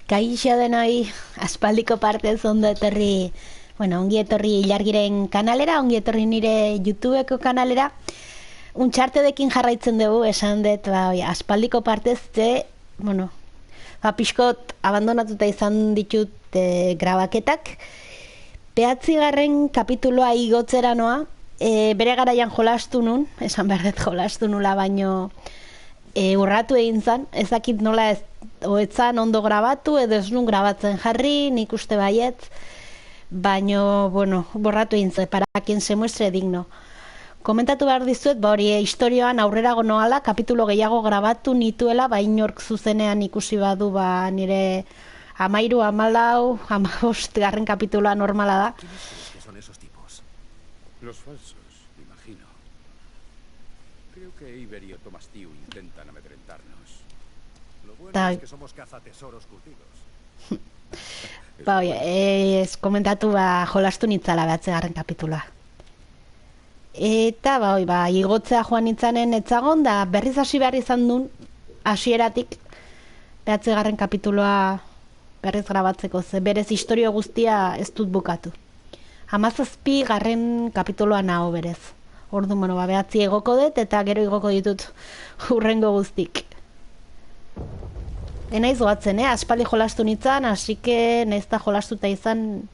Kaixo denoi, aspaldiko partez ondo etorri, ongi etorri Ilargiren kanalera, ongi etorri nire YouTubeko kanalera. Unchartedekin jarraitzen dugu, esan dut, aspaldiko partez, pixkot abandonatuta izan ditut grabaketak. 9. kapituloa igotzera noa, bere garaian jolastu nun, esan behar dut jolastu nula, baino urratu egin zan, ezakit nola oetzan ondo grabatu, edo ez nun grabatzen jarri, nik uste baiet, baino, borratu egin zan, para quien se muestre digno. Komentatu behar dizuet, hori historioan aurrera gonoala, kapitulo gehiago grabatu nituela, inork zuzenean ikusi badu, nire 13, 14, 15 garren kapituloa normala da. ¿Qué son esos tipos? Los falsos, imagino. Creo que Iber y Tomastiu intentan amedrentarnos. Lo bueno es que somos cazatesoros curtidos. Ez komentatu jolastu nitzala 9. kapituloa. Eta igotzea joan nintzanen etzagon, da berriz hasi behar izan duen hasieratik 9. kapituloa berriz grabatzeko, ze berez historio guztia ez dut bukatu. 17. garren kapituloa naho berez. Ordu, 9 egoko dut eta gero igoko ditut hurrengo guztik. Enaiz goatzen, aspaldi jolastu nintzen, asike nahiz da jolastuta izan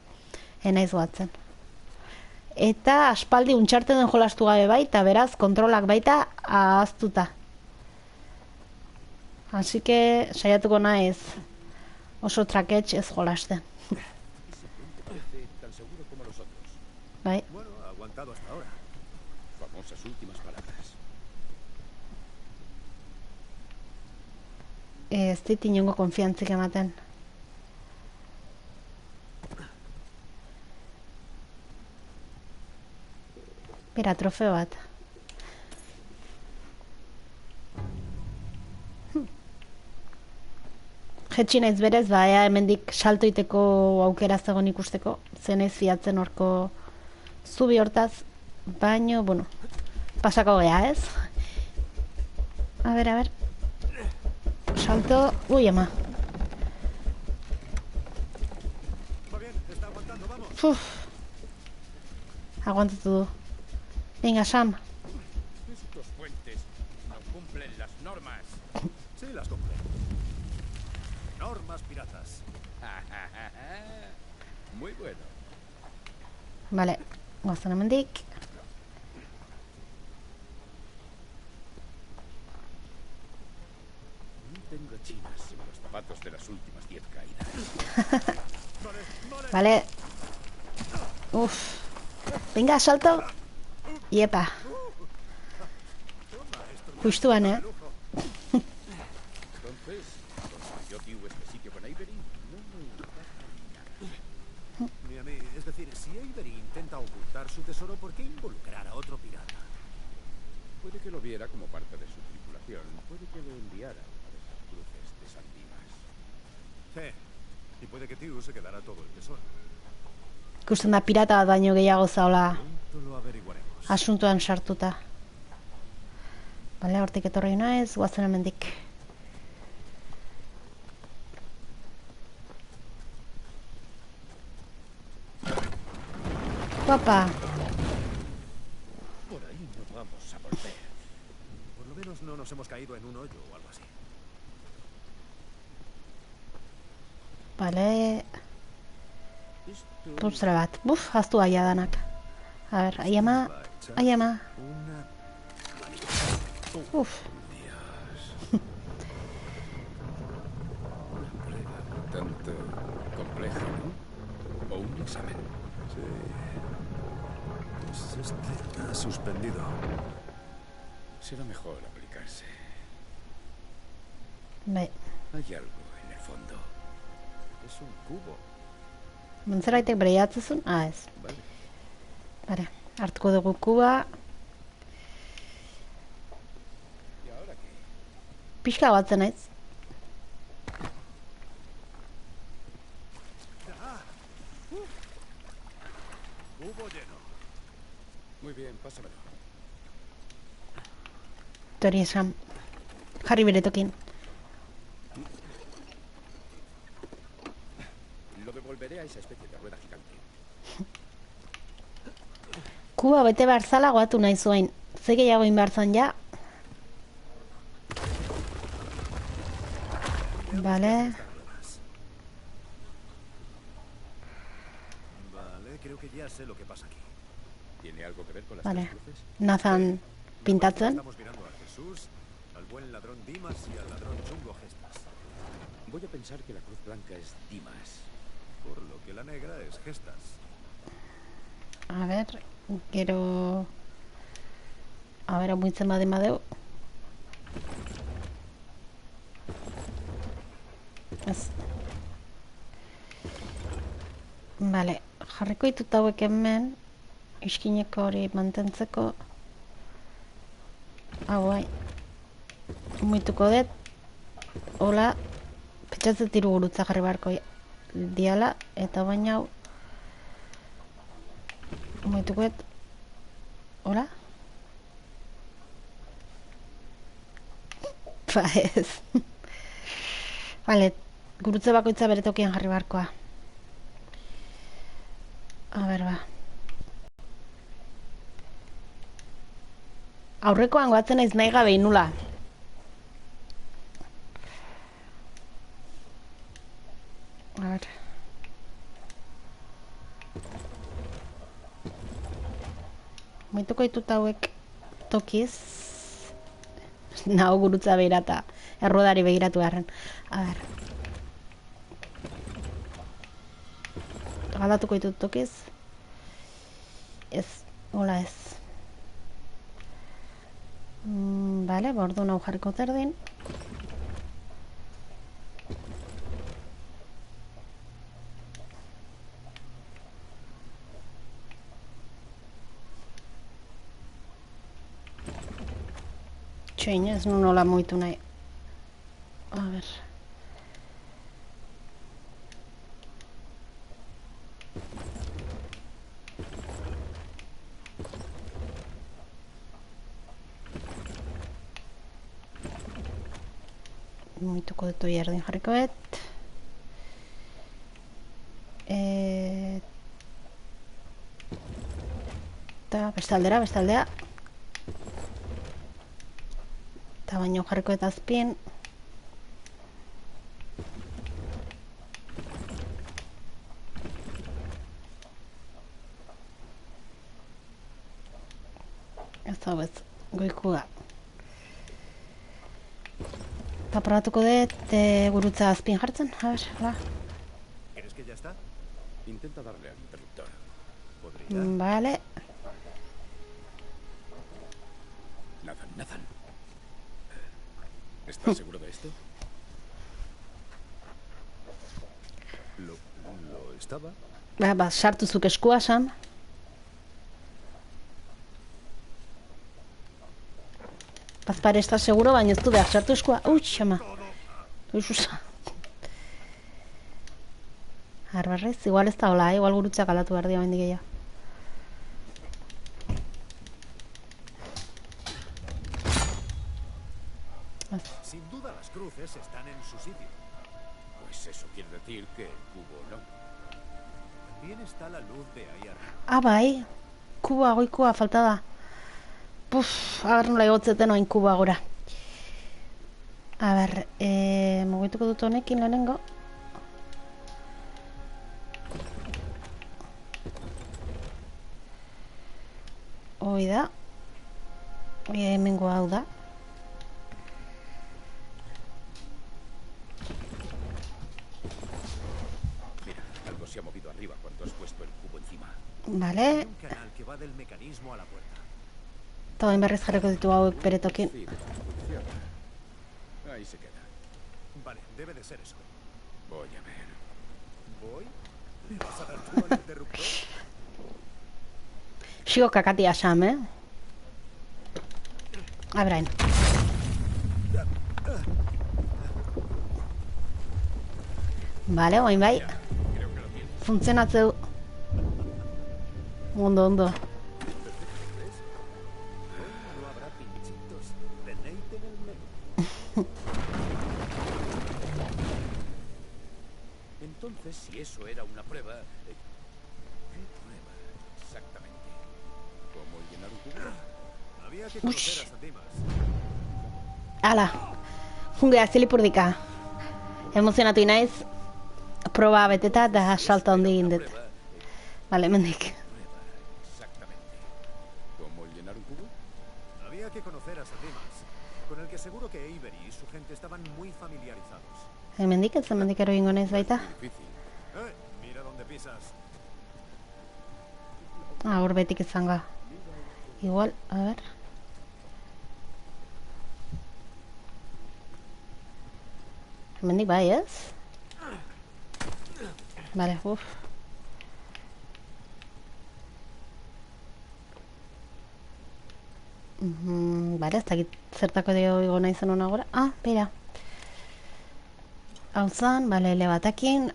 enaiz goatzen. Eta aspaldi Uncharteden jolastu gabe baita, beraz, kontrolak baita ahaztuta. Asike saiatuko naiz oso traketx ez jolasten. Tan seguro como los otros. Bai. Bueno, ha aguantado hasta ahora. Famosas últimas palabras. Ez dit inongo konfiantzik ematen. Bera, trofeo bat. Jetxi naiz berez, hemendik saltoiteko aukera zegoen ikusteko, zenez fiatzen horko zubi hortaz, baino, pasako gea, ez? A ver. Salto, ama. Va bien, está aguantando, vamos. Aguantatu du. Venga, Sam. Estos puentes no cumplen las normas. Sí, las compré. Normas piratas. Muy bueno. Vale, goazan hemendik. Tengo chinas en los zapatos de las últimas 10 caídas. Vale. Venga, salto. Iepa. Justuan, Entonces, ¿construyó Tiu este sitio con Avery? No me importa ni nada. Ni a mí. Es decir, si Avery intenta ocultar su tesoro, ¿por qué involucrar a otro pirata? Puede que lo viera como parte de su tripulación. Puede que lo enviara a una de esas cruces de San Dimas. Sí. Y puede que Tiu se quedara todo el tesoro. Ikusten da pirata bat baino gehiago zaola Pronto lo averiguaremos. asuntuan sartuta. Bale, hortik etorri naiz, guazen hemendik. Guapa. Por ahí no vamos a volver. Por lo menos no nos hemos caído en un hoyo o algo así. Bale. Pulsera bat. Haztu aia danak. A ber, aiama. Una... Una prueba un tanto compleja, ¿no? O un examen. Sí. Pues este ha suspendido. Será mejor aplicarse. Bai. Hay algo en el fondo. Es un cubo. Mentzeraitek bere jatzezun? Ez. Vale. Bale, hartuko dugu kuba. ¿Y ahora qué? Pixka batzen naiz. Cubo lleno. Muy bien, pásamelo. Tori esan. Jarri bere tokin. volveré a esa especie de rueda gigante. Kuba bete behar zala goatu nahi zuen. Ze gehiago behar zan ja. Vale. Vale, creo que ya sé lo que pasa aquí. ¿Tiene algo que ver con las Vale. tres cruces? Nathan pintatzen. Estamos mirando a Jesús, al buen ladrón Dimas y al ladrón chungo Gestas. Voy a pensar que la cruz blanca es Dimas. Por lo que la negra es Gestas. A ver, gero... A ver, muitzen badin badeu. Ez. Vale, jarriko ditut hauek hemen. Iskineko hori mantentzeko. Hau bai. Muituko dut. Hola. Petxatzen tiru gurutza jarri beharko diala. Eta baina hau. Muituko dut. Hola. Ba ez. Vale, gurutze bakoitza bere tokian jarri beharkoa. A ber, ba. Aurrekoan goatzen naiz nahi gabe inula. A ber. Maituko ditut hauek tokiz. Naho gurutza behirata. Errodari begiratu beharren. A ber. Galatuko ditut tokiz. Ez, hola ez. Vale, bordu nau jarriko terdin. Txoin, ez nu nola muitu nahi. A ber. Muituko dut hori erdin jarriko dut. Eta bestaldera. Eta baino jarriko dut azpien. Ez hau ez, goikua. Eta probatuko dut gurutza azpien jartzen, a ber, hola. ¿Crees que ya está? Intenta darle al interruptor. Podría. Vale. Nathan. ¿Estás seguro de esto? Lo estaba. Ba, sartu zuk eskua, Sam. Bazpare, estás seguro, baina ez du behar sartu eskua. Ui, xama. Ususa. Arbarrez, igual ez da hola, igual gurutzak aldatu behar dira bendik gehiago. Sin duda las cruces están en su sitio. Pues eso quiere decir que el cubo no. También está la luz de ahí arriba. Ah, bai. Kuba, goikua, falta da. Puf, agar nola egotzeten oain kuba gora. A ber, mugituko dut honekin lehenengo. Hoi da. Hemengo hau da. Mira, algo se ha movido arriba cuando has puesto el cubo encima. Vale. Hay un canal que va del mecanismo a la puerta. Eta bain berriz jarriko ditu hauek bere tokin. Sí, funciona. Ahí se queda. Vale, debe de ser eso. Voy a ver. ¿Voy? ¿Le vas a dar tú al interruptor? Sigo kakatia Sam, Abrain. Vale, oain bai. Creo que lo tienes. Funtzionatzeu. Ondo. No habrá pinchitos de Nate en el menú. Entonces, si eso era una prueba... ¿qué prueba exactamente? ¿Cómo llenar un cubo? Había que conocer a Sandimas. Ala, jungea zilipurdika. Emozionatu naiz, proba beteta da salto handi egin dut. Vale, mendik. Prueba exactamente. ¿Cómo llenar un cubo? Había que conocer a Sandimas, con el que seguro que Avery y su gente estaban muy familiarizados. Hemendik, ez hemendik ero ingo naiz baita. Muy difícil. Mira dónde pisas. Hor betik izango. Igual, a ver. Hemendik bai, ez? Vale, uff. Vale, ez dakit zertako dio igo nahi zen hona gora. Ah, bera. Hau zan, bale, ele batakin.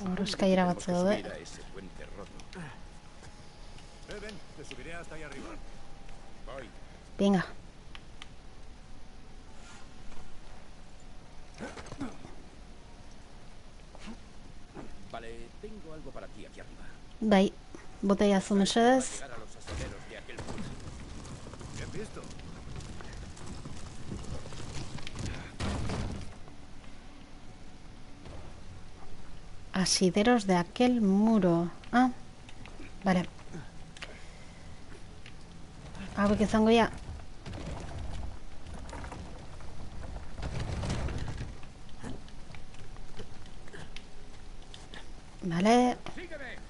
Hor eskailera batzu daude. Mira ese puente roto. Ven, te subiré hasta ahí arriba. Voy. Venga. Vale, tengo algo para ti aquí arriba. Bai, boteiazu mesedez. Llegar a los asoleros de aquel punto. Bien visto. Asideros de aquel muro. Ah, vale. Hauek izango ya. Vale. ¡Sígueme!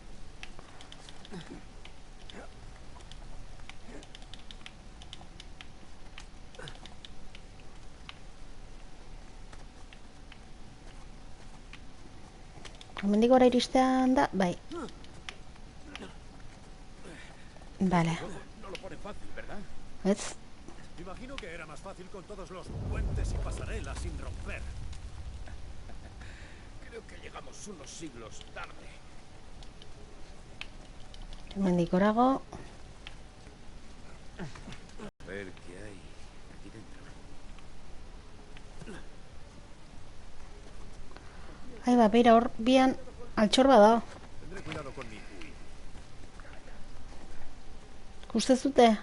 Hemendik gora iristean da, bai. Vale. No lo pone fácil, ¿verdad? Ez? Imagino que era más fácil con todos los puentes y pasarelas sin romper. Creo que llegamos unos siglos tarde. Hemendik gorago. A ver qué hay aquí dentro. Ai, ba, beira hor bian altxor bada. Tendré cuidado con mi UI. Ikuste zute?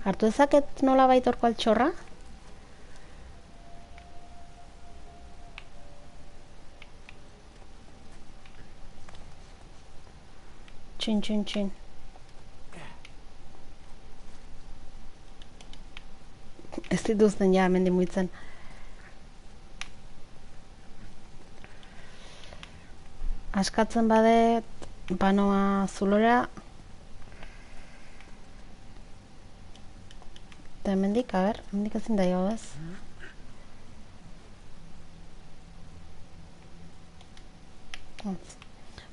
Hartu ezaket nola baitorko altxorra? Txin, txin, txin. Ez dituzten ja hemendik mugitzen. Askatzen badet, banoa zulora. Eta hemendik, a ber, hemendik ezin da jo, ez?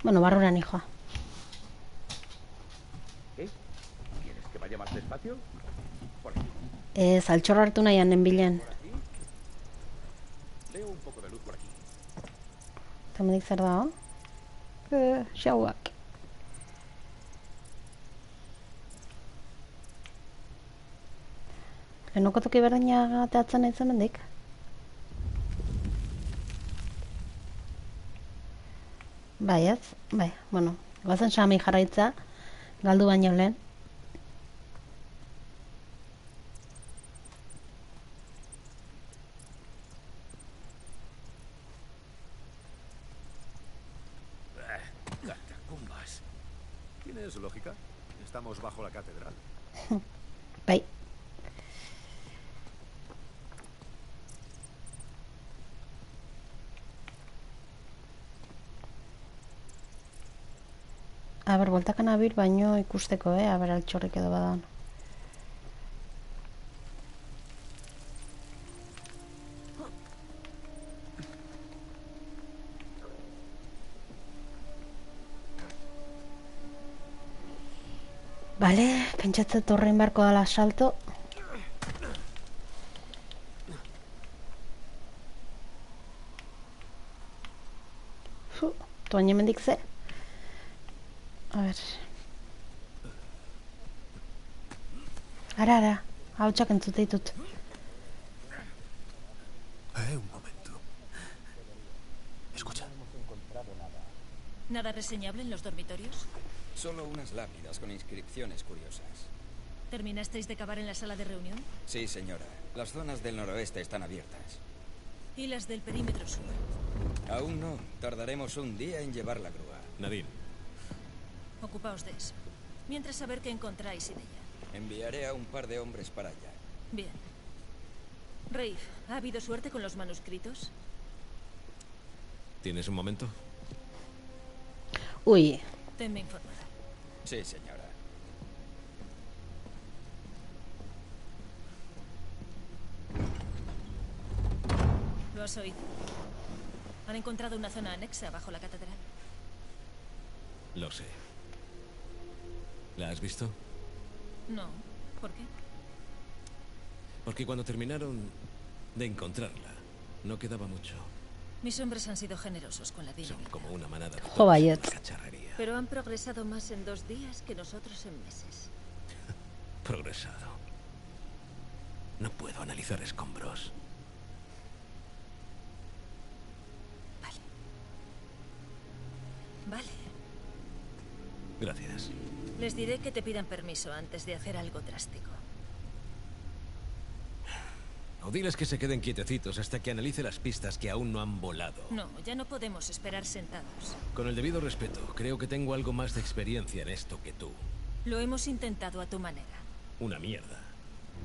Bueno, barrura nijoa. ¿Qué? ¿Quieres que vaya más despacio? Por aquí. Ez, altxorra hartu nahian nenbilen. ¿Por aquí? Veo un poco de luz por aquí. Eta hemendik zer dago? Xauak. Lehenoko toki berdina ateatzen nahi zen mendik? Bai, ez? Bai, bueno. Goazen Sami jarraitza, galdu baino lehen. Catacumbas. Tiene su lógica. Estamos bajo la catedral. Bai. A ber, voltakan abil baino ikusteko, a ber, altxorrik edo badan. Bale, pentsatzen torrein beharko dala salto. baina hemendik ze? A ber. Ara, hautsak entzute ditut. Un momento. Escucha. ¿Nada reseñable en los dormitorios? Solo unas lápidas con inscripciones curiosas. ¿Terminasteis de cavar en la sala de reunión? Sí, señora. Las zonas del noroeste están abiertas. ¿Y las del perímetro sur? Aún no. Tardaremos un día en llevar la grúa. Nadine. Ocupaos de eso. Mientras saber qué encontráis y de ella. Enviaré a un par de hombres para allá. Bien. Rafe, ¿ha habido suerte con los manuscritos? ¿Tienes un momento? Ui, Tenme informada. Sí, señora. Lo has oído. Han encontrado una zona anexa bajo la catedral. Lo sé. ¿La has visto? No. ¿Por qué? Porque cuando terminaron de encontrarla, no quedaba mucho. Mis hombres han sido generosos con la Son dinamita. como una manada de Jo, baiet. cacharrería. Pero han progresado más en 2 días que nosotros en meses. Progresado. No puedo analizar escombros. Vale. Vale. Gracias. Les diré que te pidan permiso antes de hacer algo drástico. O diles que se queden quietecitos hasta que analice las pistas que aún no han volado. No, ya no podemos esperar sentados. Con el debido respeto, creo que tengo algo más de experiencia en esto que tú. Lo hemos intentado a tu manera. Una mierda.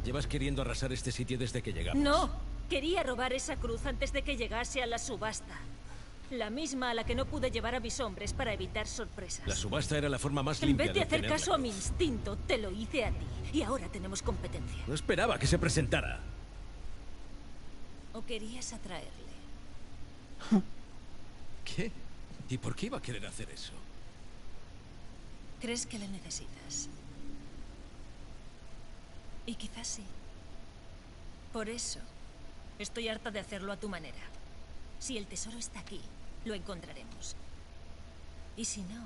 Llevas queriendo arrasar este sitio desde que llegamos. ¡No! Quería robar esa cruz antes de que llegase a la subasta. La misma a la que no pude llevar a mis hombres para evitar sorpresas. La subasta era la forma más En limpia vez de hacer obtener la caso a cruz. mi instinto, te lo hice a ti. Y ahora tenemos competencia. No esperaba que se presentara. ¿O querías atraerle? ¿Qué? ¿Y por qué iba a querer hacer eso? ¿Crees que le necesitas? Y quizás sí. Por eso, estoy harta de hacerlo a tu manera. Si el tesoro está aquí, lo encontraremos. Y si no,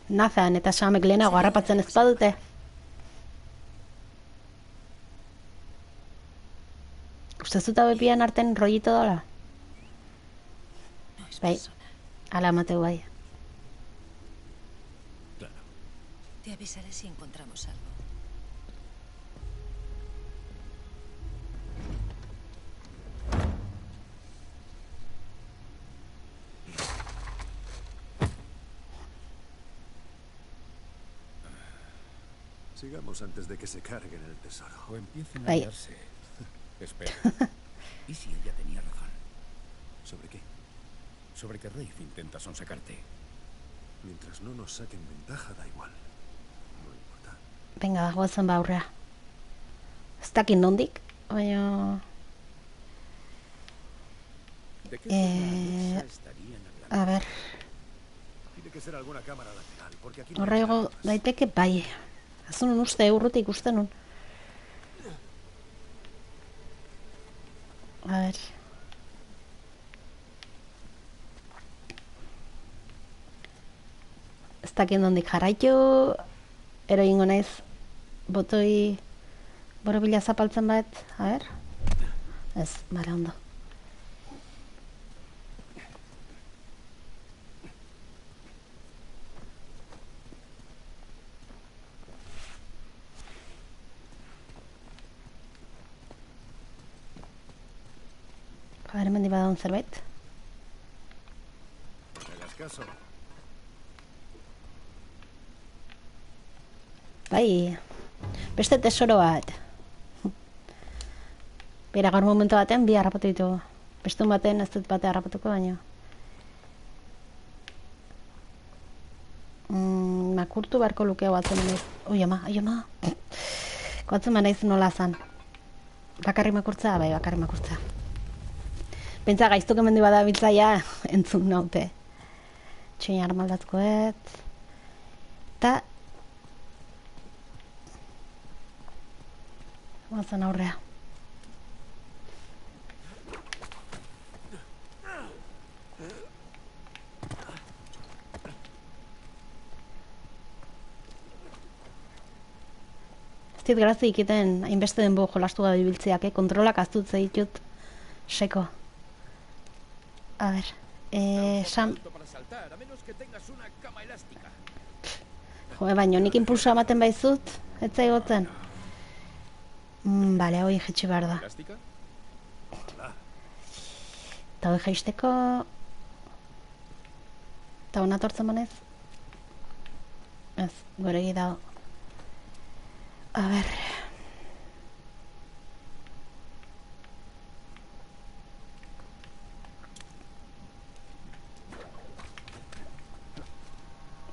Nathan eta Samek lehenago harrapatzen ez badute. Uste zuta bepian arten rollito dala? no es Bai, persona. ala mateu bai. Claro. Te avisaré si encontramos algo. Sigamos antes de que se carguen el tesoro. O empiecen a Ahí. liarse. Espera. ¿Y si ella tenía razón? ¿Sobre qué? Sobre que Rafe intenta sonsacarte. Mientras no nos saquen ventaja, da igual. No importa. Venga, goazen ba aurrea. Ez dakit nondik, baina... ¿De qué forma estarían hablando? A ber, Tiene que ser alguna cámara lateral, porque aquí horrego daiteke bai. Ez nun uste, urrutik uste nun. A ber... Ez dakit nondik jarraitu, ero ingo naiz botoi borobila zapaltzen bat, a ber? Ez, bale ondo. A ber, hemen badaun zerbait. No me hagas caso. Bai, beste tesoro bat. Bera, gaur momentu baten bi harrapatu ditugu. Bestun baten ez dut bate harrapatuko baino. Makurtu beharko luke batzen naiz. Ui, ama, ai ama. Batzen ba naiz nola zan. Bakarri makurtza, bai, bakarri makurtza. Pentsa gaiztuk hemendi bada bitzaia entzun naute. Txoin armaldatkoet. Ta... Bazen aurrea. dit grazi ikiten hainbeste denbo jolastu gabe ibiltzeak, kontrolak aztut ditut seko. A ver, Sam... Para saltar, a menos que tengas una cama elástica. Jo, baino, nik impulsa ematen baizut, ez zaigotzen. Bale, hoi jetxe behar da. ¿Elástica? Eta hoi jaisteko... Eta hona tortzen manez? Ez, goregi dago. A ber...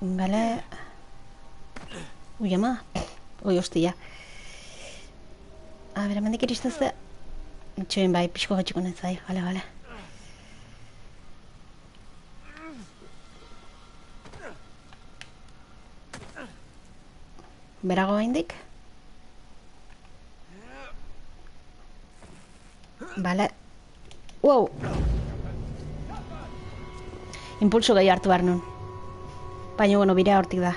Bale... Ui, ama. Ui, hostia. A ber, hemendik iristen ze... Txoin bai, pixko gotxiko netzai. Bale. Berago haindik? Bale. Wow! Impulso gehi hartu behar nun. Baina, bueno, birea hortik da.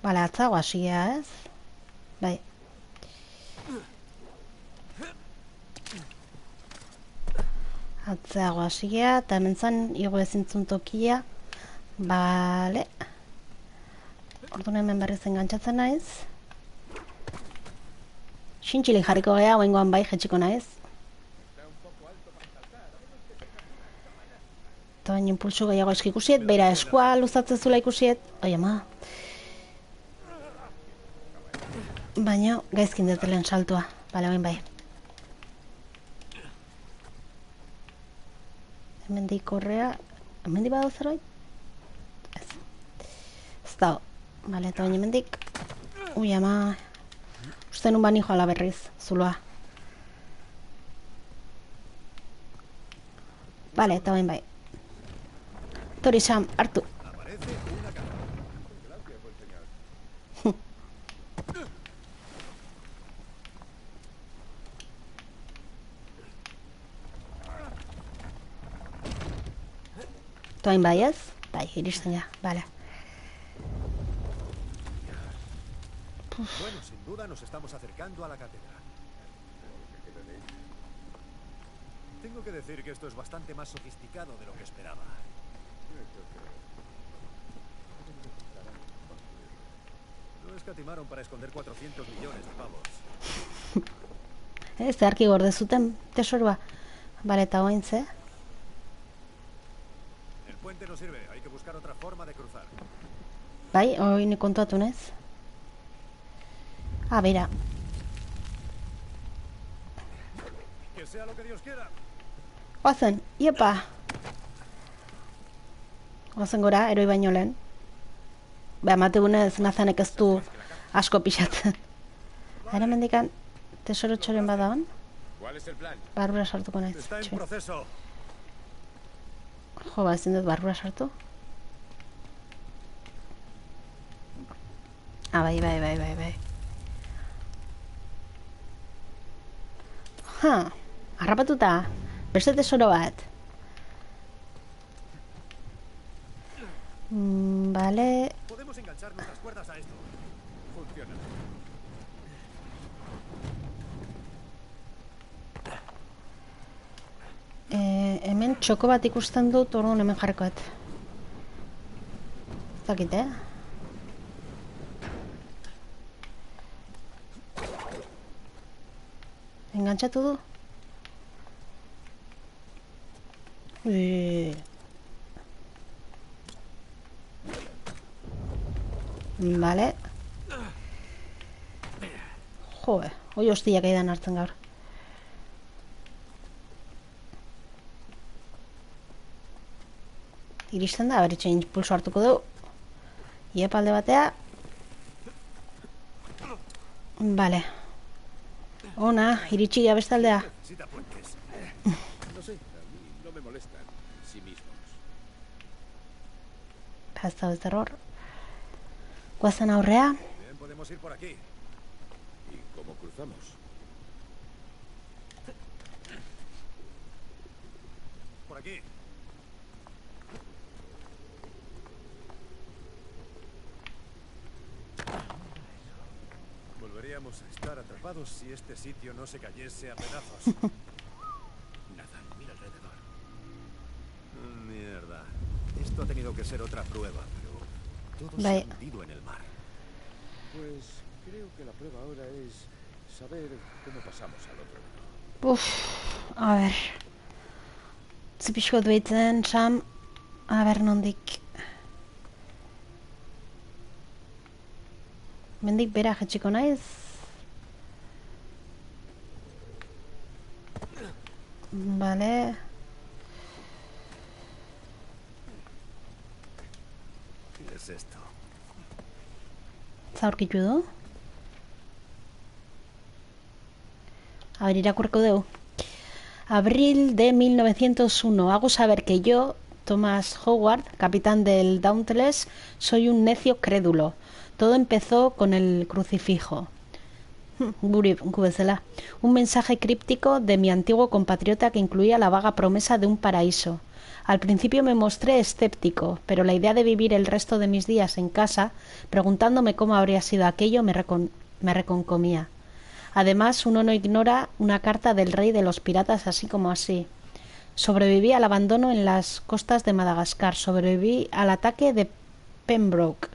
Bale, atzago hasia, ez? Bai. Atzago hasia, eta hemen zan igo ezintzun tokia. Bale. Orduan hemen berriz engantzatzen naiz. Xintxili jarriko gea, oengoan bai, jetxiko naiz. Eta baina impulsu gehiago eski ikusiet, beira eskua luzatzen zula ikusiet. Oi, ama. Baina gaizkin detelen saltua. Bale, oen bai. Hemendik korrea... Hemendik badau zerbait? Ez. Ez dago. Bale, eta baina hemendik... Ui, ama... Uste nun bani joala berriz, zuloa. Bale, eta bain bai. Tori, Sam, hartu. Toain bai ez? Bai, iristen ja, bale. Bueno, sin duda nos estamos acercando a la catedral. Tengo que decir que esto es bastante más sofisticado de lo que esperaba. No escatimaron para esconder 400 millones de pavos. Zeharki gorde zuten tesorua. Bale, eta oain ze? El puente no sirve, hay que buscar otra forma de cruzar. Bai, oin kontuatu nez. Ah, bera. Que sea lo que Dios quiera. Oazen, iepa. Oazen gora, eroi baino lehen. Ba, emategunez nazanek ez du asko pixatzen. Hara mendikan, tesoro txoren badaon. ¿Cuál es el plan? Barbura sartuko naiz. Está en Txo. proceso. Jo, ba, ezin dut barbura sartu. Ah, bai. Ha, harrapatuta. Beste tesoro bat. Vale. Podemos enganchar nuestras cuerdas a esto. Funciona. Hemen txoko bat ikusten dut, orduan hemen jarrikoet. Ez dakit, Engantzatu du? Vale. Joe, hoi hostiak aidan hartzen gaur. Iristen da, beritxe impulso hartuko du. Iepalde batea. Vale. Ona, iritsi ja bestaldea. Necesita puentes. No sé, a mí no me molestan en sí mismos. Ez da ez error. Guazen aurrea. Bien, podemos ir por aquí. ¿Y cómo cruzamos? por aquí. Volveríamos a estar atrapados si este sitio no se cayese a pedazos. Nathan, mira alrededor. Mierda. Esto ha tenido que ser otra prueba, pero todo se Vaya. ha hundido en el mar. Pues creo que la prueba ahora es saber cómo pasamos al otro lado. Uf, a ber. Zipixko duitzen, Sam. A ber, nondik. Mendik bera jetxiko naiz. Vale. ¿Qué es esto? Zaurkitu du. A ver, irakurriko dugu. Abril de 1901. Hago saber que yo, Thomas Howard, capitán del Dauntless, soy un necio crédulo. Todo empezó con el crucifijo. Gu bezala. Un mensaje críptico de mi antiguo compatriota que incluía la vaga promesa de un paraíso. Al principio me mostré escéptico, pero la idea de vivir el resto de mis días en casa, preguntándome cómo habría sido aquello, me reconcomía. Además, uno no ignora una carta del rey de los piratas así como así. Sobreviví al abandono en las costas de Madagascar. Sobreviví al ataque de Pembroke,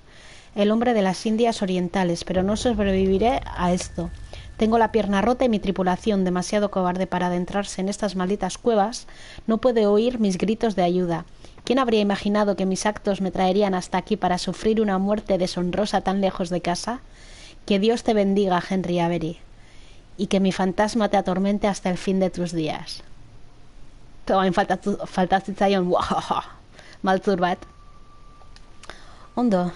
el hombre de las Indias Orientales, pero no sobreviviré a esto. Tengo la pierna rota y mi tripulación, demasiado cobarde para adentrarse en estas malditas cuevas, no puede oír mis gritos de ayuda. ¿Quién habría imaginado que mis actos me traerían hasta aquí para sufrir una muerte deshonrosa tan lejos de casa? Que Dios te bendiga, Henry Avery, y que mi fantasma te atormente hasta el fin de tus días. Toain falta zitzaion, maltzur bat. Ondo.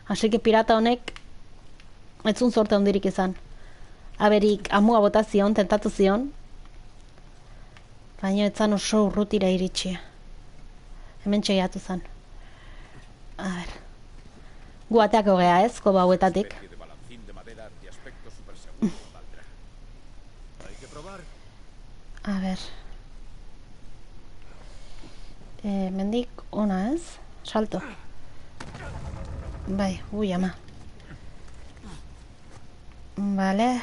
Así que pirata honek ez zuen zorte handirik izan. Averik amua bota zion, tentatu zion, baina ez zan oso urrutira iritsi. Hemen txegiatu zen. A ver. Gu ateako gea ez, koba hauetatik. Especie de balancín de madera de aspecto superseguro valdrá. Hay que probar. A ver. Mendik ona ez? Salto. Bai, ui ama. Vale.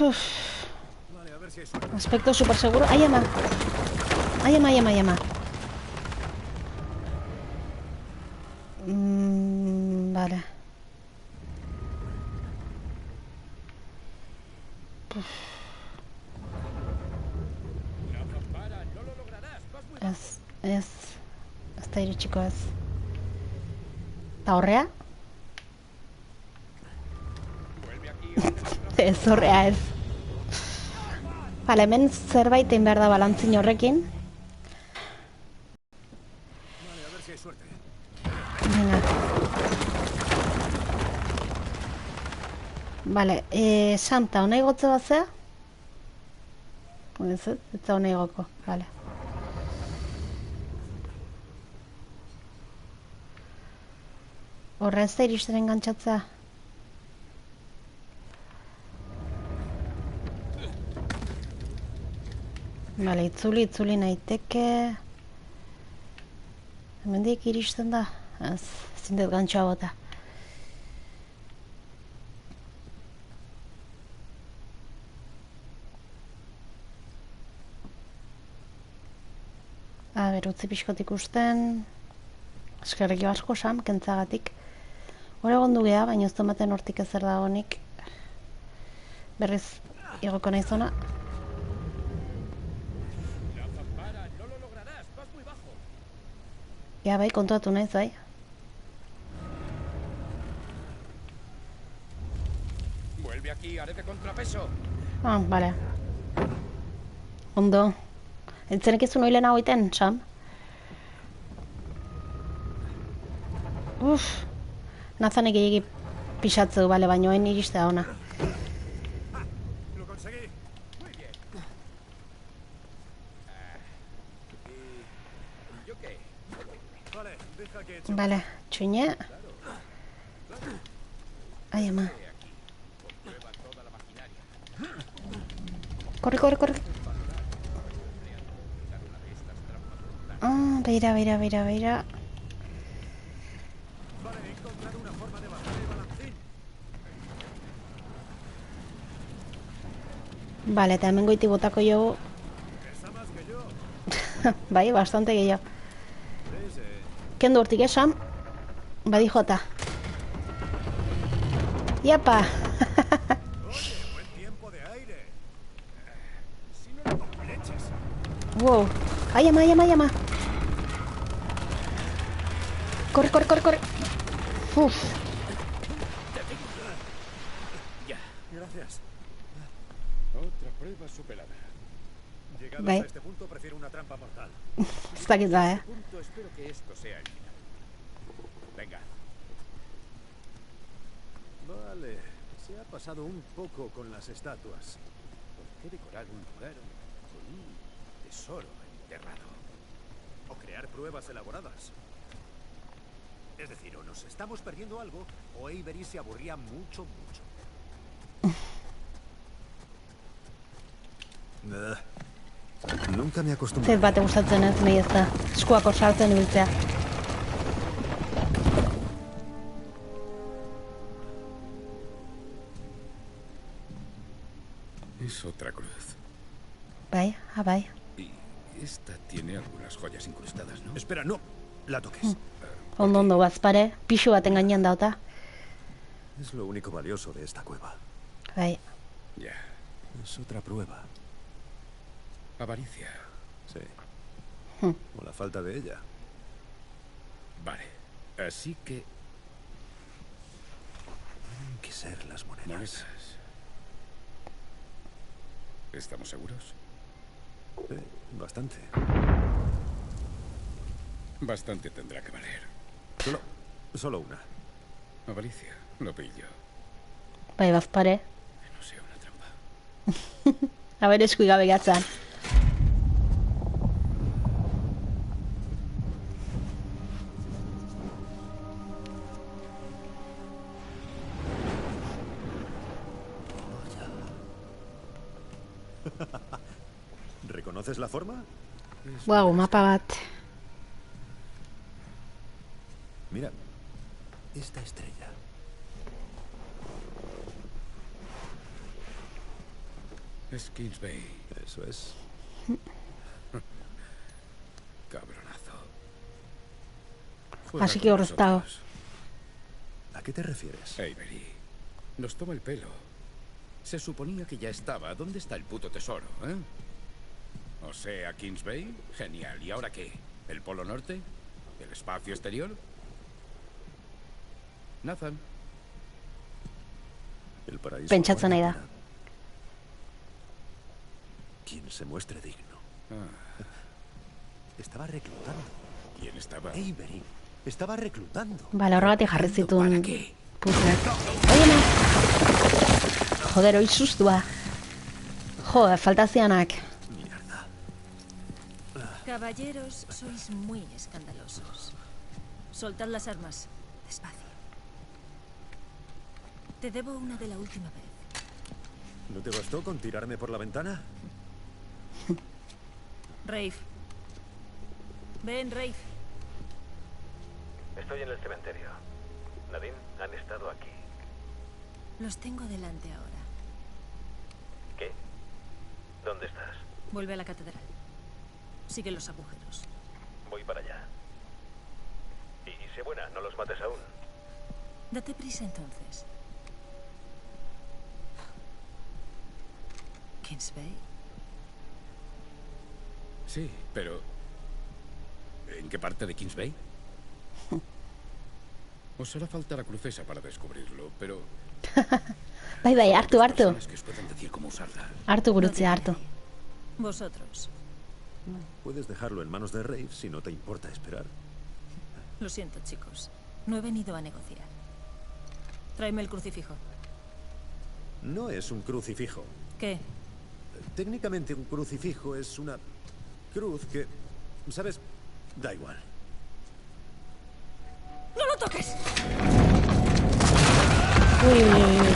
Uf. Vale, a ver si hay suerte. Aspecto super seguro. Ai ama. Ai ama, ai ama, ai ama. Vale. Para, no lo lograrás. Vas muy Ez da iritsiko ez. Eta horrea? vuelve aquí. Ez horrea ez. Bale, hemen zerbait egin behar da balantzin horrekin. Vale, a ver si hay suerte. Venga. Bale, Santa, hona igotze bat zea? Ez da hona igoko, bale. Horra ez da iristen engantzatzea. Bale, itzuli naiteke. Hemendik iristen da? Ez, ezin dut gantxoa bota. A ber, utzi pixkot ikusten. Eskerrik asko, Sam, kentzagatik. Hor egon du geha, baina ez tomaten hortik ezer dagonik. Berriz, igoko nahi zona. Para, no lo lograrás. Vas muy bajo. Ja, bai, kontuatu naiz, bai. Vuelve aquí, haré de contrapeso. Ah, bale. Ondo. Entzenek ez noilen hau iten, Sam? Nathanek egin pixatzeu, bale, baino hain iristea ona. Lo conseguí. Muy bien. ¿Y yo qué? Vale, deja que eche. Bale, txuine. Ai, ama. Comprueba toda la maquinaria. Corre, corre, corre. Ah, beira, beira, beira, beira. Vale, he encontrado una forma de bajar el balancín. Vale, eta hemen goiti botako jo. Pesa más que yo. Bai, bastante gehiago. ¿Ves? Kendu hortik esan. Badi jota. Iapa. Oye, buen tiempo de aire. Si no le leches. Wow. Ai, ama, ai, ama, ai, ama. Corre, corre, corre, corre. Uf. Gracias. Otra prueba superada. Llegados Bai. a este punto, prefiero una trampa mortal. Ez dakit da, Punto, espero que esto sea el final. Venga. Vale, se ha pasado un poco con las estatuas. ¿Por qué decorar un lugar con un tesoro enterrado? O crear pruebas elaboradas. Es decir, o nos estamos perdiendo algo, o Avery se aburría mucho, mucho. Nunca me acostumbré. Zer bate gustatzen ez, nahi ez da. Eskuako sartzen ibiltzea. Es otra cruz. Bai, bai. Y esta tiene algunas joyas incrustadas, ¿no? Espera, no la toques. Ondo, ondo, bazpare. Pixu baten gainean dauta. Es lo único valioso de esta cueva. Bai. Ya. Es otra prueba. Avaricia. Sí. Hmm. O la falta de ella. Vale. Así que... Tienen que ser las monedas. monedas. ¿Estamos seguros? Bastante. Bastante tendrá que valer. Solo una. Avaricia. Lo pillo. Bai, bazpare. Que no sea una trampa. A ber, esku gabe gatzan. ¿Reconoces la forma? Guau, mapa bat. Mira, esta estrella. Es Kings Bay. Eso es. Cabronazo. Así que horrestado. ¿A qué te refieres? Avery. Nos toma el pelo. Se suponía que ya estaba. ¿Dónde está el puto tesoro, eh? O sea, Kings Bay. Genial. ¿Y ahora qué? ¿El Polo Norte? ¿El espacio exterior? Nathan. El paraíso. Pentsatzen nahi da. Quien se muestre digno. Ah, Estaba reclutando. ¿quién estaba? Avery. Estaba reclutando. Bale, horregatik jarri zituen ¿Para qué? puzzle. Oye, ma! Joder, hoi sustua. Jo, falta zianak. Mierda. Caballeros, sois muy escandalosos. Soltad las armas. Despacio. Te debo una de la última vez. ¿No te bastó con tirarme por la ventana? Rafe. Ven, Rafe. Estoy en el cementerio. Nadine, han estado aquí. Los tengo delante ahora. ¿Qué? ¿Dónde estás? Vuelve a la catedral. Sigue los agujeros. Voy para allá. Y sé buena, no los mates aún. Date prisa entonces. Kings Bay. Sí, pero... ¿en qué parte de Kings Bay? Os hará falta la crucesa para descubrirlo, pero... Bai, bai, hartu, hartu. personas que os pueden decir cómo usarla. Hartu gurutzea, hartu. Vosotros. Puedes dejarlo en manos de Rafe si no te importa esperar. Lo siento, chicos. No he venido a negociar. Tráeme el crucifijo. No es un crucifijo. ¿Qué? Técnicamente un crucifijo es una cruz que... ¿Sabes? Da igual. ¡No lo toques! Uy, uy, uy, uy.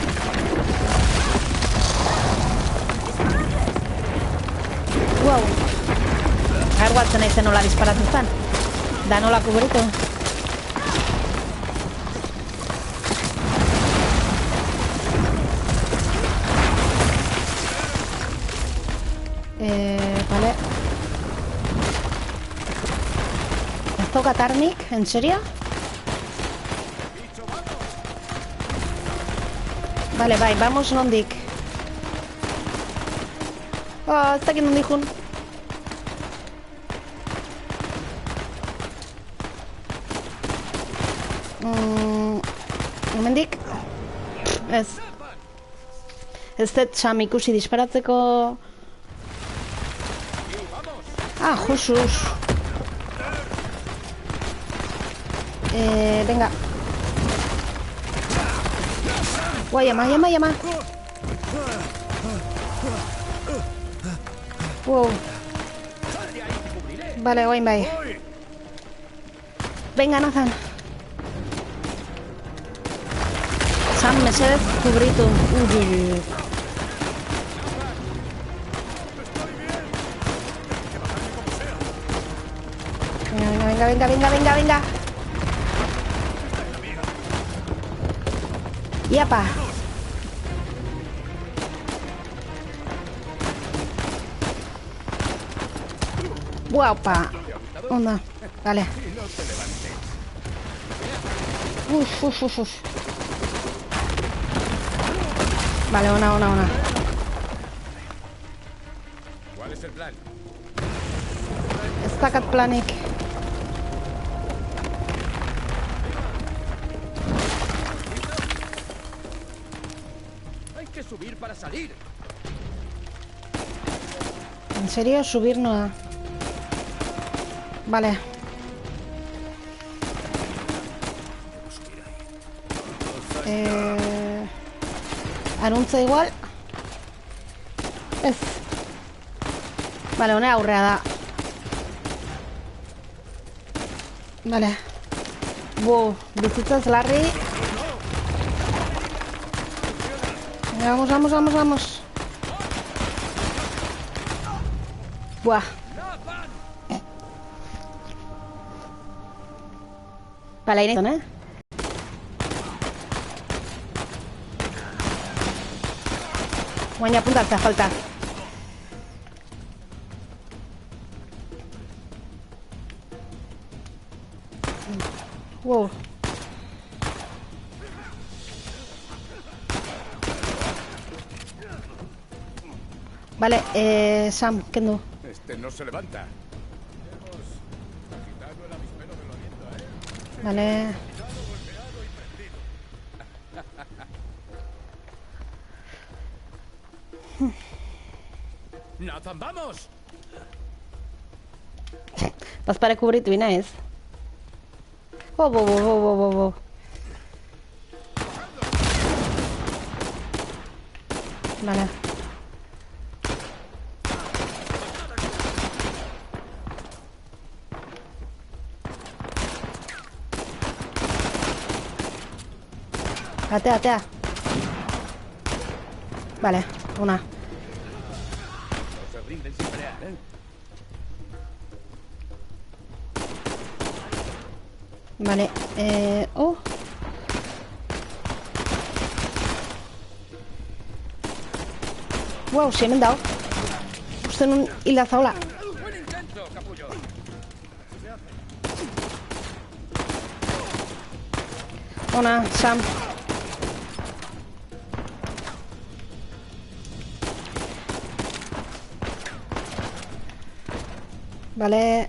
karguatzen naizen nola disparatzen zen. Da nola kubritu. Vale. Ez daukat armik, en serio? Vale, bai, vamos nondik. Oh, ez dakit nondik jun. Hemendik? Ez. Ez dut Sam ikusi disparatzeko... Ah, Jesus. Venga. Guai, llama. Wow. Vale, guain bai. Venga, Nathan. Sam, mesedez, kubritu. Venga. Iapa. Guapa. Onda. Vale. Uf. Vale, una. ¿Cuál es el plan? Ez dakat planik. Hay que subir para salir. En serio, subir no da. Vale. Anuntza igual. Ez. Vale, hona aurrea da. Vale. Bizitzaz larri. Vamos. Buah. Vale, iré, ¿eh? Guaña, apuntarse, falta. Wow. Vale, Sam, kendu. Este no se levanta. Vale. Nathan, vamos. Vas para cubrir tu Inés. Wow. Vale. Atea. Vale, una. No se rinden sin pelear, ¿eh? Vale, oh. Wow, sí me han dado. Justo en un hil de zaula. Buen intento, capullo. Una, Sam. Vale.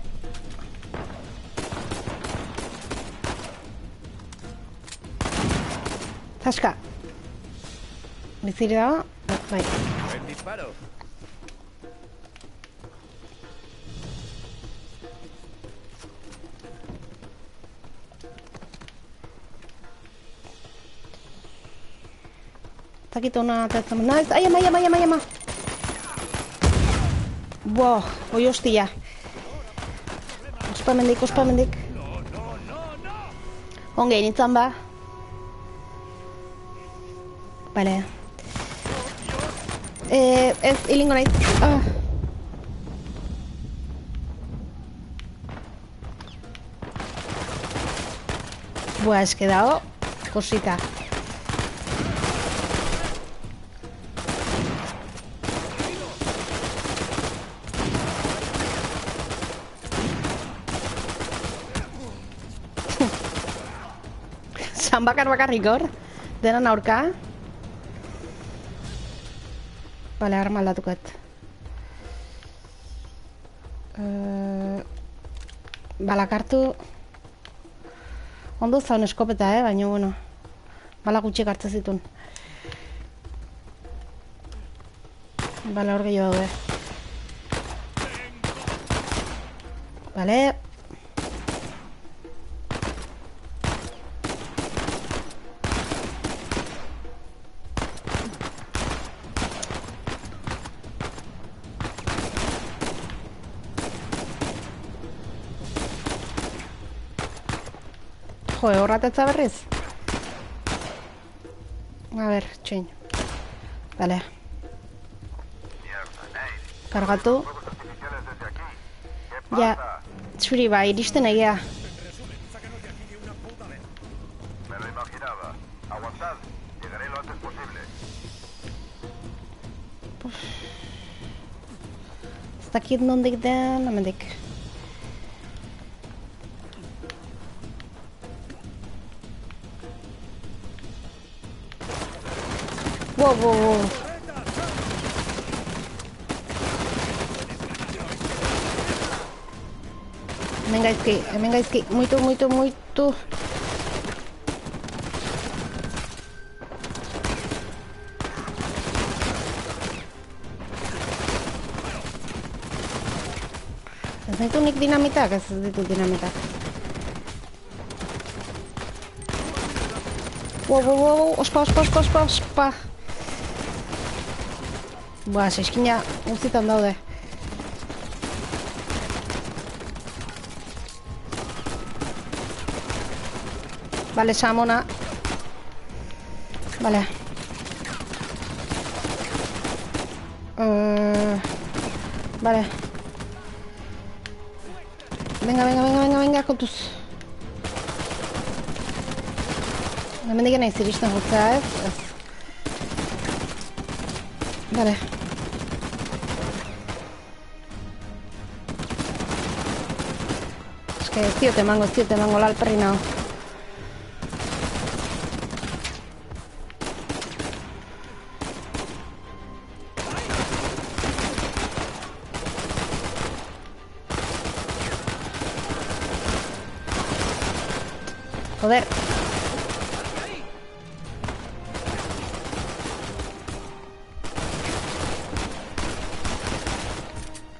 Zasca. Bizira. Bai. Buen disparo. Takito ona atatzen. Naiz, ai ama. Wow, oi hostia. Ospamendik. Onge nintzen ba. Vale. Ez, hilingo naiz. Buah, es que he dado cosita. San bakarrik hor. Denan aurka. Bale, arma aldatukat. Balak hartu. Ondo zaun eskopeta, baina, bueno. Bala gutxik hartzen zituen. Bala hor gehiago daude. Bale. Joder, horratetza berriz. A ver, txein. Vale. Kargatu. Ja, zuri ba, iristen egia. Me lo imaginaba. Aguantad. Llegaré lo antes posible. Ez dakit nondik den, hemendik. Wow. Hemen gaizki, muito. Ez ditu nik dinamitak, ez ditut dinamitak. Wow, ospa. Buah, seskina guztietan daude. Bale, samona. Bale. Bale. Venga, kontuz. Hemendik naiz iristen gutza, ez? Bale. Ez diote emango lalperri nago. Joder.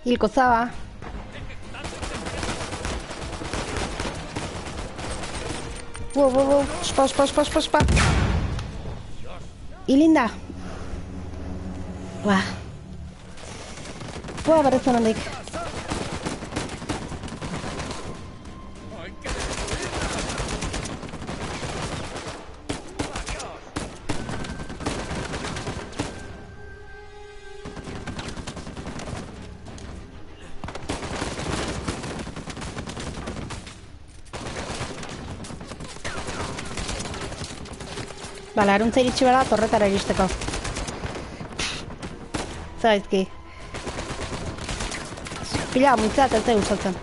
Hilko zaba. Wow. Ospa. Hilinda. Buah, baretzen handik. Bale, aruntza iritsi bera torretara iristeko. Zagaizki. Pila, muitzat ez da gustatzen.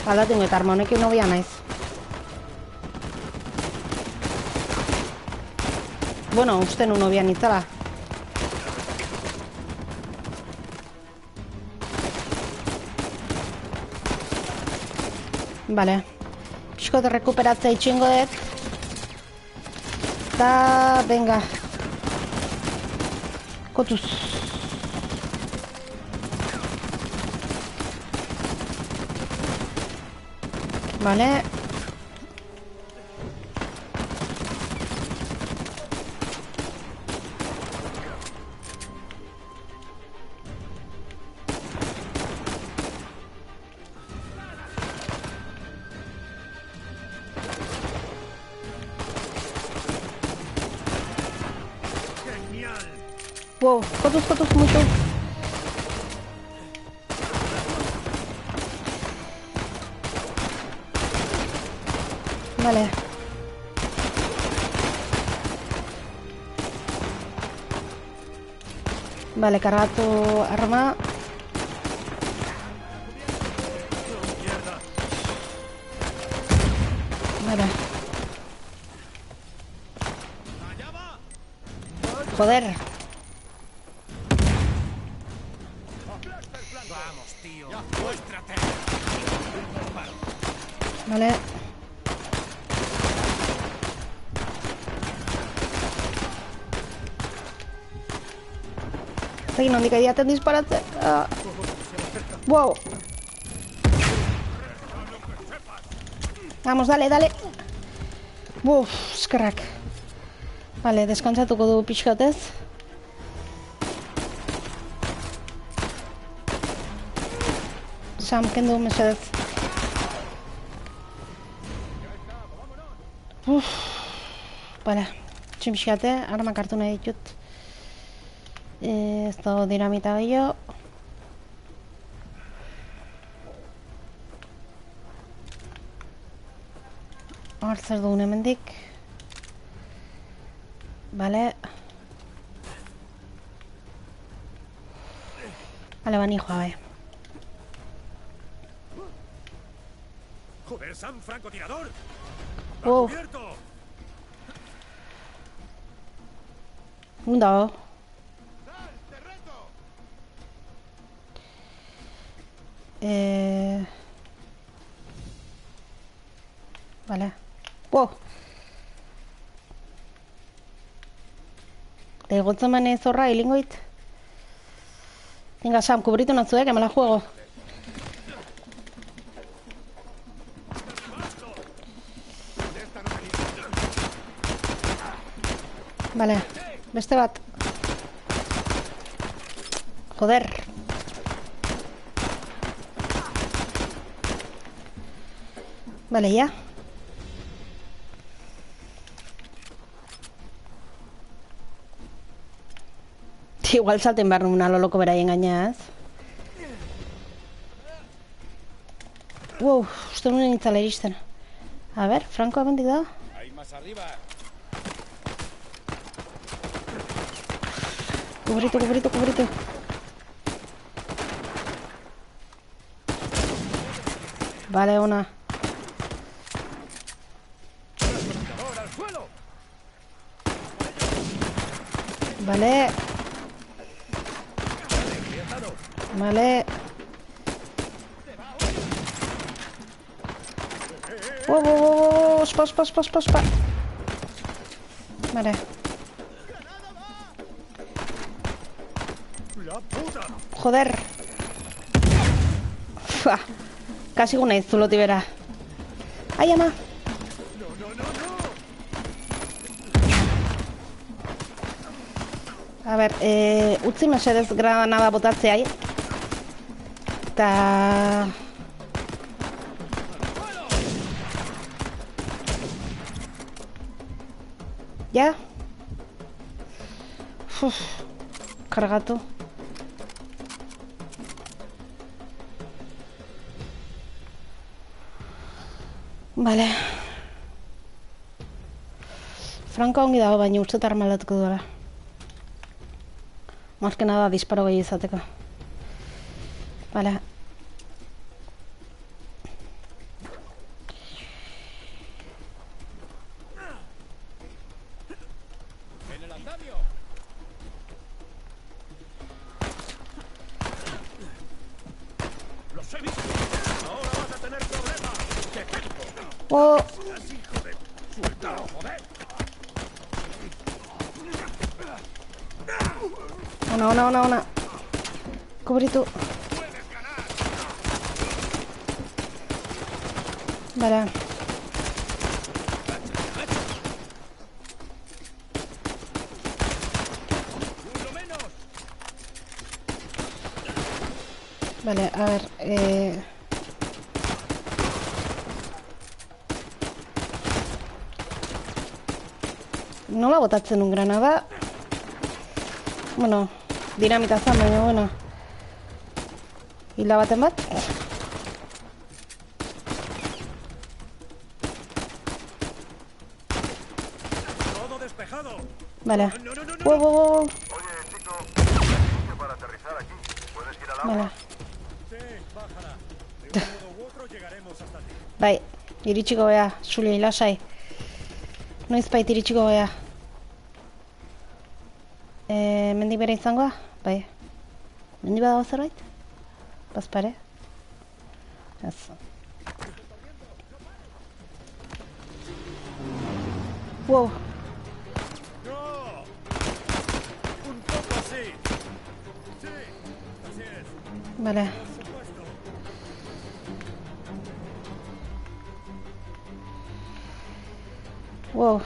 Aldatingo eta arma honekin nobia naiz. Bueno, uste nu nobia nitzala. Bale. Pixko de rekuperatzea itxingo dut. Eta, venga. Kotuz. Vale. Wow, kotuz, mucho. Vale. Vale, kargatu arma. Vale. Joder. Vamos, tío. Muéstrate. Vale. Zegi, nondik aidaten disparatzen. Wow. Vamos, dale, dale. Uf, eskerrak. Vale, deskantzatuko du pixkatez. Sam, kendu mesedez. Vale, txinpixkate, armak hartu nahi ditut. Ez dago dinamita gehiago. Zer dugun hemendik. Vale. Vale, bani joa, Joder, Sam, francotirador. Wow. No. Vale. Wow. Egotzen mane zorra hilingoit. Venga, Sam, kubritu natzu, que me la juego. Vale, beste bat. Joder. Vale, ya. Igual salten behar nuna lo loko beraien gainaz. Wow, uste nuen nintzala iristen. A ver, Franco abendik da. Ahí más arriba. Kubritu, kubritu, kubritu. Vale, una. Vale. Vale. Wow, wow, wow, spa. Vale. Joder. Fua. Casi una vez, zulo tibera. Ay, ama. A ver, utzi mesedez granada botatzea, eta... Ja? Uf, kargatu. Vale. Franco ongi dago, baina uste armalatuko duela. Más que nada disparo gehi izateko. Vale. En el andamio. Los he visto. Ahora vas a tener problemas. ¡Qué tiempo! Oh. ¡Hijo de... ¡Suéltalo, joder! Una. Kubritu. Vale. Vale, a ver, nola botatzen un granada? Bueno, dinamita zan, baina, bueno. Hilda baten bat. cuidado. Vale. No, no, no, no. Wow, wow, wow. Oye, chico, ¿listo para aterrizar aquí? ¿Puedes ir al agua? Vale. Sí, bájala. De un modo u otro llegaremos hasta ti. Bai, iritsiko gea, Xuli, lasai. Noizbait iritsiko gea. Mendi bere izangoa? Bai. Mendi badago zerbait? Bazpare? Ez. Wow, ¡No! Un poco así. Sí, así es. vale. Por supuesto. Wow.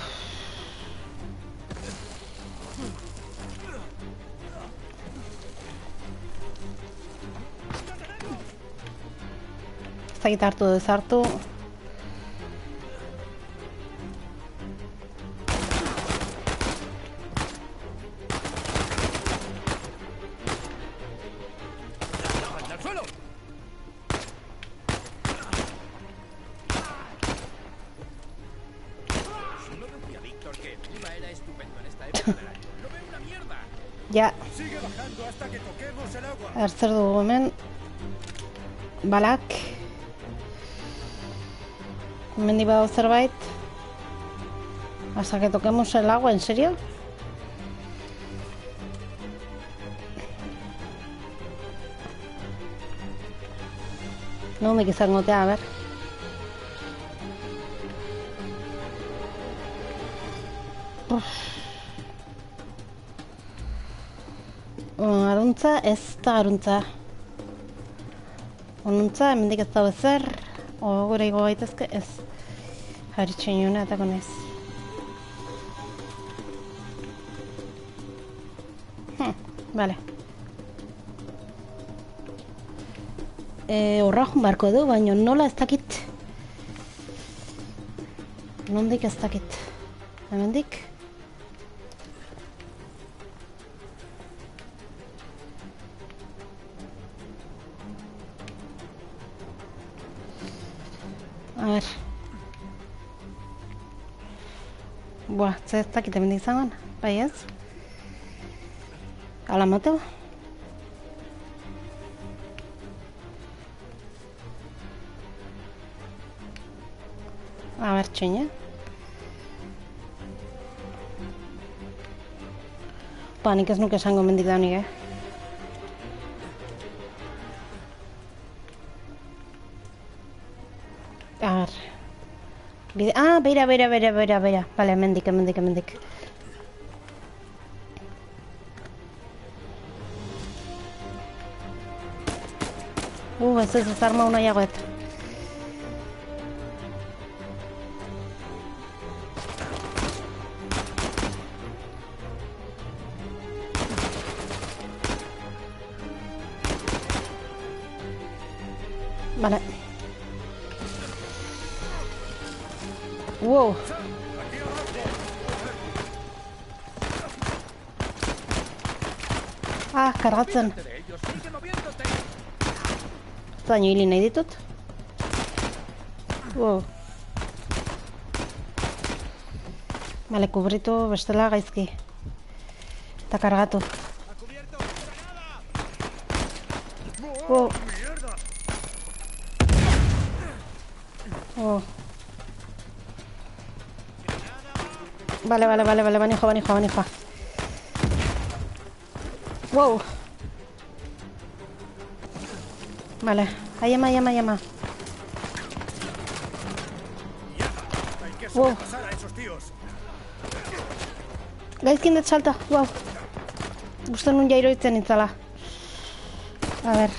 Ez dakit hartu edo ez hartu. ¡Al suelo! Solo decía Víctor que el clima era estupendo en esta época del año. ¡No veo una mierda! Ja, Sigue bajando hasta que toquemos el agua. a ber zer dugu hemen. Balak. Mendi badago zerbait. Hasta que toquemos el agua, ¿en serio? Nondik izango tea, a ber. Aruntza, ez da aruntza. Onuntza, hemendik ez dago ezer. Gora igo gaitezke, ez. Haritxen juna eta konez. Vale. Horra joan barko du, baina nola ez dakit. Nondik ez dakit. Hemendik. A ver. Buah, ez dakit hemendik izangoan. Bai ez? Ala mateu? A ber, txoina. Ba, nik ez nuke esango mendik da honik, A ber. Bide... Ah, beira. Bale, hemendik. Ez arma nahiagoet. Vale. Wow. Ah, kargatzen. Baina hili nahi ditut. Wow. Bale, kubritu bestela gaizki. Eta kargatu. Wow. Wow. Vale, banijoa. Wow. Vale, ahí llama. Hay que Wow. sobrepasar a esos tíos. Gaizkin dut salta, wow. Gusto nun jairo itzen itzala. A ver.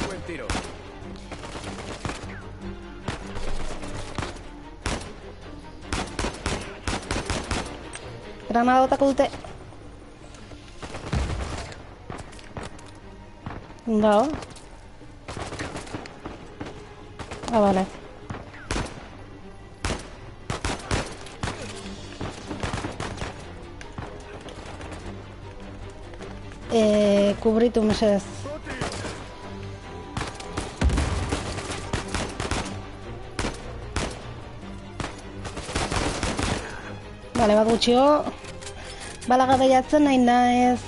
Buen tiro. Granada botako dute. Dago. Ah, vale. Kubritu mesedez. Bale, bat gutxio. Bala gadaiatzen nahi naiz.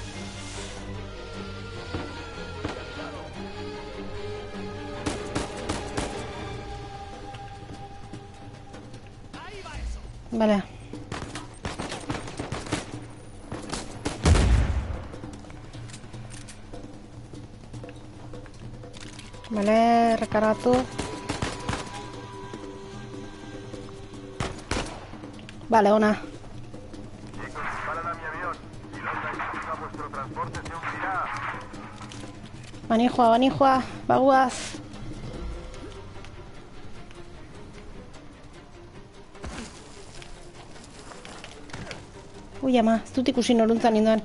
Bale. Bale, rekargatu. Vale, una. Chicos, disparan a mi avión. Si no estáis a vuestro transporte se hundirá. Banijua, baguaz. Ui, ama, ez dut ikusi noruntzan ninduan.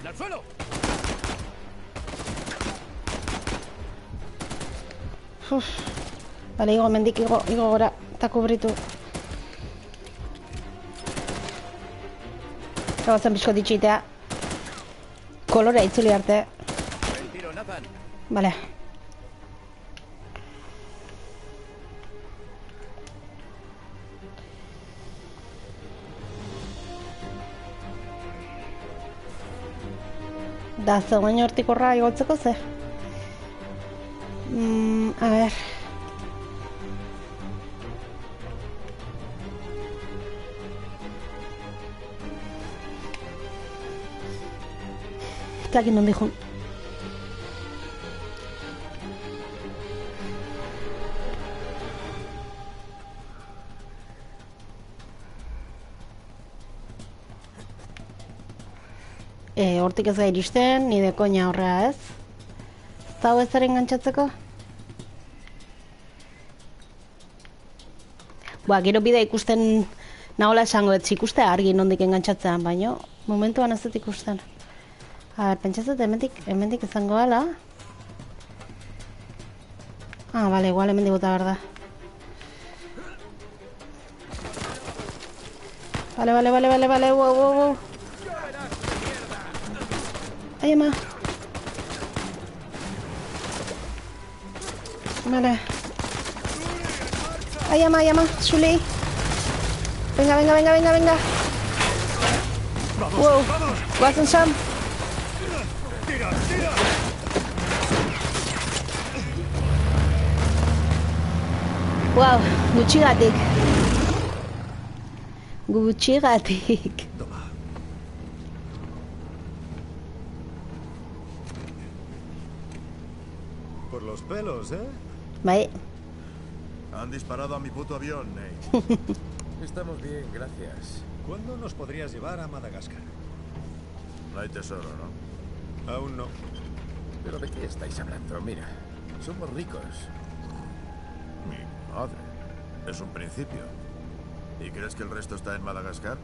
¡Al suelo! Bale, igo, mendik, igo gora, eta kubritu. Zabatzen pixko ditxitea. Kolorea itzuli arte. El tiro, Nathan. Bale. Da, zegoen hortik horra igotzeko ze? A ver. Zakin non dijun. Hortik ez gai iristen, nire koina horrea ez. Zau ez eren gantzatzeko? Gero bidea ikusten nahola esango ez ikuste argi nondik engantzatzean, baino momentuan ez dut ikusten. A ver, pentsatzet hemendik izango ala. Ah, vale, igual hemendik bota behar da. Vale, wow. Ai, ama. Vale. Ai, ama, Sully. Venga. Wow, guazen Sam. ¡Tira! Wow, gutxigatik. Toma. Por los pelos, ¿eh? Bai, Han disparado a mi puto avión, Nate. Estamos bien, gracias. ¿Cuándo nos podrías llevar a Madagascar? No hay tesoro, ¿no? Aún no. ¿Pero de qué estáis hablando? Mira, somos ricos. Mi madre. Es un principio. ¿Y crees que el resto está en Madagascar?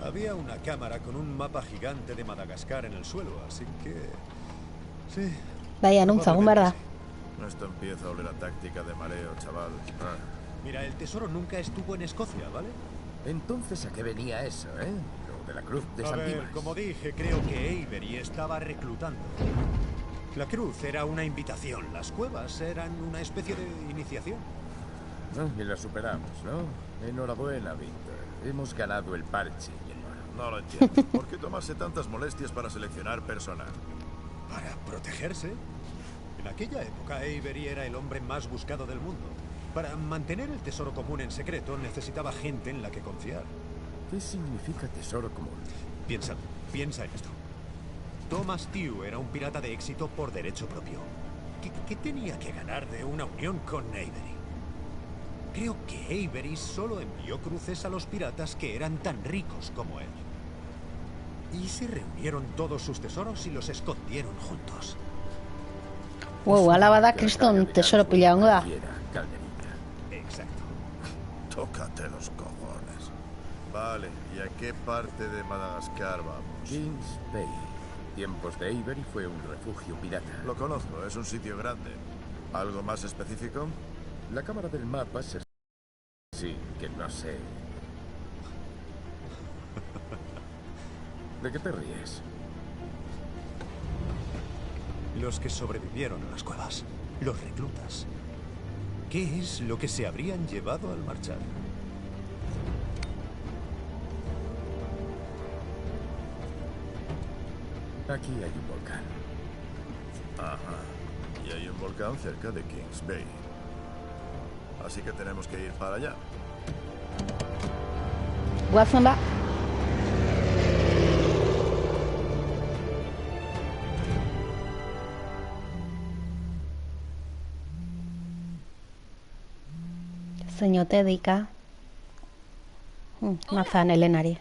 Había una cámara con un mapa gigante de Madagascar en el suelo, así que... Sí. bai, anuntzagun behar da. Esto empieza a oler a táctica de mareo, chaval. Mira, el tesoro nunca estuvo en Escocia, ¿vale? Entonces, ¿a qué venía eso, eh? Lo de la cruz de A San ver, Dimas. como dije, creo que Avery estaba reclutando. La cruz era una invitación, las cuevas eran una especie de iniciación. Y la superamos, ¿no? Enhorabuena, Víctor. Hemos ganado el parche y el oro. No lo entiendo. ¿Por qué tomarse tantas molestias para seleccionar personal? Para protegerse. En aquella época, Avery era el hombre más buscado del mundo. Para mantener el tesoro común en secreto, necesitaba gente en la que confiar. ¿Qué significa tesoro común? Piensa en esto. Thomas Tew era un pirata de éxito por derecho propio. ¿Qué tenía que ganar de una unión con Avery? Creo que Avery solo envió cruces a los piratas que eran tan ricos como él. Y se reunieron todos sus tesoros y los escondieron juntos. Wow, ala bada kriston tesoro pila hongo da. Calderilla. Exacto. Tócate los cojones. Vale, ¿y a qué parte de Madagascar vamos? Kings Bay. Tiempos de Avery fue un refugio pirata. Lo conozco, es un sitio grande. ¿Algo más específico? La cámara del mapa se... Sí, que no sé. ¿De qué te ríes? Los que sobrevivieron a las cuevas. Los reclutas. ¿Qué es lo que se habrían llevado al marchar? Aquí hay un volcán. Ajá. Y hay un volcán cerca de Kings Bay. Así que tenemos que ir para allá. Guazen ba. Zeinote dika. Mazan Elenari.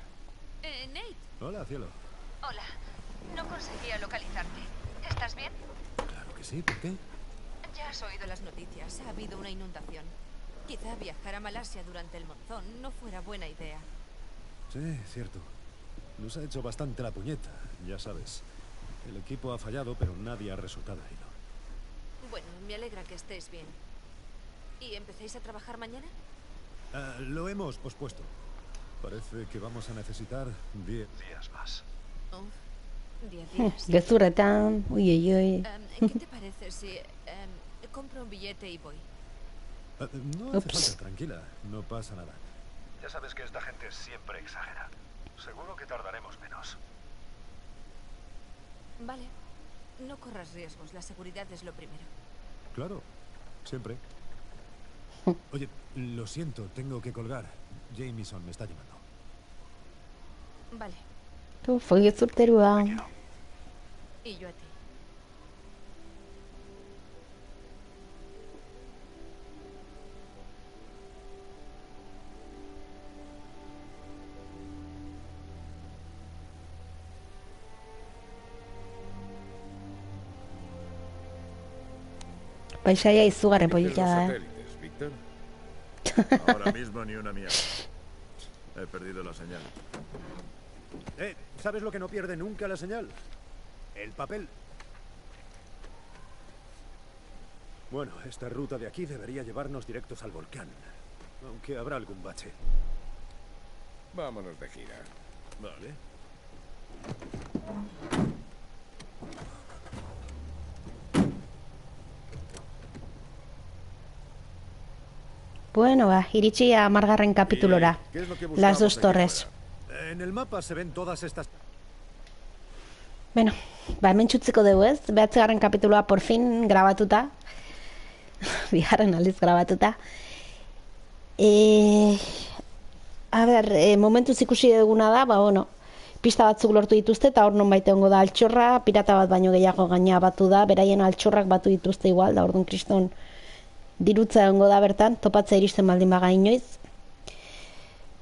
Nate. Hola, cielo. Hola. No conseguía localizarte. ¿Estás bien? Claro que sí, ¿por qué? Ya has oído las noticias. Ha habido una inundación. Quizá viajar a Malasia durante el monzón no fuera buena idea. Sí, cierto. Nos ha hecho bastante la puñeta, ya sabes. El equipo ha fallado, pero nadie ha resultado herido. Bueno, me alegra que estés bien. ¿Y empecéis a trabajar mañana? Lo hemos pospuesto. Parece que vamos a necesitar 10 días más. 10 días. Gezurretan, uy. ¿Qué te parece si compro un billete y voy? No hace falta, tranquila. No pasa nada. Ya sabes que esta gente siempre exagera. Seguro que tardaremos menos. Vale. No corras riesgos. La seguridad es lo primero. Claro, siempre. Oye, lo siento, tengo que colgar. Jameson me está llamando. Vale. Foi gezurterua. Y yo a ti. Paisaia izugarren Dicen polita los da, satélites, Víctor. Ahora mismo ni una mierda. He perdido la señal. ¿Sabes lo que no pierde nunca la señal? El papel. Bueno, esta ruta de aquí debería llevarnos directos al volcán. Aunque habrá algún bache. Vámonos de gira. Vale. Bueno, ba, iritsi amargarren kapitulora. ¿Qué es lo que Las buscamos dos aquí torres. fuera? En el mapa se ven todas estas... Bueno, ba, hemen txutziko dugu ez, behatzigarren kapituloa por fin grabatuta. Bigarren aldiz grabatuta. A ber, momentuz ikusi duguna da, ba, bueno, pista batzuk lortu dituzte, eta hor nonbait egongo da altxorra, pirata bat baino gehiago gaina batu da, beraien altxorrak batu dituzte igual, da orduan kriston dirutza egongo da bertan, topatzea iristen baldin baga inoiz.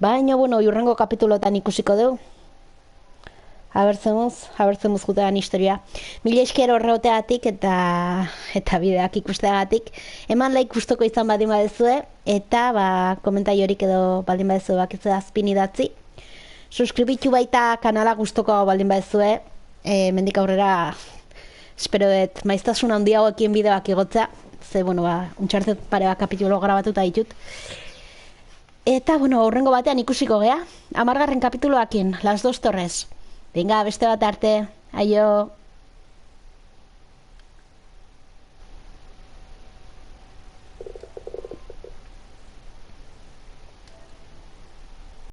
Baina, bueno, hurrengo kapitulotan ikusiko dugu. Habertzemuz jutean historia. Mila esker horreoteagatik eta bideak ikusteagatik. Eman like gustoko izan baldin badezue, eta ba, komentariorik edo baldin badezue bakitze azpin idatzi. Suscribitu baita kanala gustoko baldin badezue, mendik aurrera espero dut maiztasun handiagoekin bideoak igotzea, ze, bueno, ba, Uncharted pare bat kapitulo grabatuta ditut. Eta, bueno, horrengo batean ikusiko gea, 10. kapituloakin, Las dos torres. Venga, beste bat arte, aio!